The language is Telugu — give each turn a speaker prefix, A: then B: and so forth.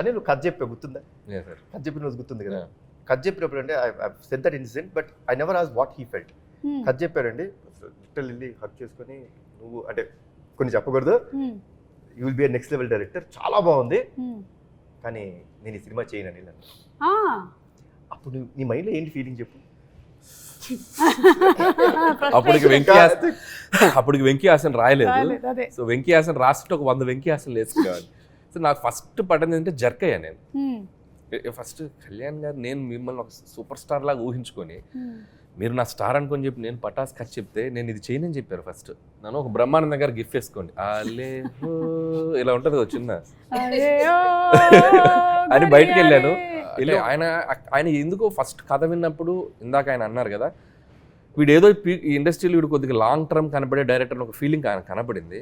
A: అని నువ్వు కథ చెప్పావు, గుర్తుందా? కథ చెప్పిన రోజు గుర్తుంది కదా? కథ చెప్పినప్పుడు అంటే I said that incident, but I never ask what he felt. కథ చెప్పారండి, లిటిల్ వెళ్ళి హక్ చేసుకొని, నువ్వు అంటే కొన్ని చెప్పకూడదు, you will be next level director, చాలా బాగుంది, కానీ నేను ఈ సినిమా చేయనని. అప్పుడు నీ మైండ్లో ఏంటి ఫీలింగ్ చెప్పు?
B: అప్పటికి వెంకీ హాసన్ రాయలేదు. సో వెంకీ హాసన్ రాస్తే ఒక 100 వెంకీ హాసన్ వేసుకునేవాడిని. సో నాకు ఫస్ట్ పడింది అంటే జర్క్ అయ్యా నేను. ఫస్ట్ కళ్యాణ్ గారు నేను మిమ్మల్ని ఒక సూపర్ స్టార్ లాగా ఊహించుకొని, మీరు నా స్టార్ అనుకొని చెప్పి నేను పటాస్ ఖర్చు చెప్తే నేను ఇది చేయనని చెప్పారు. ఫస్ట్ నన్ను ఒక బ్రహ్మానందం గారు గిఫ్ట్ వేసుకోండి ఇలా ఉంటుంది ఒక చిన్న అని బయటకు వెళ్ళాను. ఆయన ఎందుకో ఫస్ట్ కథ విన్నప్పుడు ఇందాక ఆయన అన్నారు కదా, వీడు ఏదో ఈ ఇండస్ట్రీలో వీడు కొద్దిగా లాంగ్ టర్మ్ కనబడే డైరెక్టర్ ఒక ఫీలింగ్ ఆయన కనపడింది.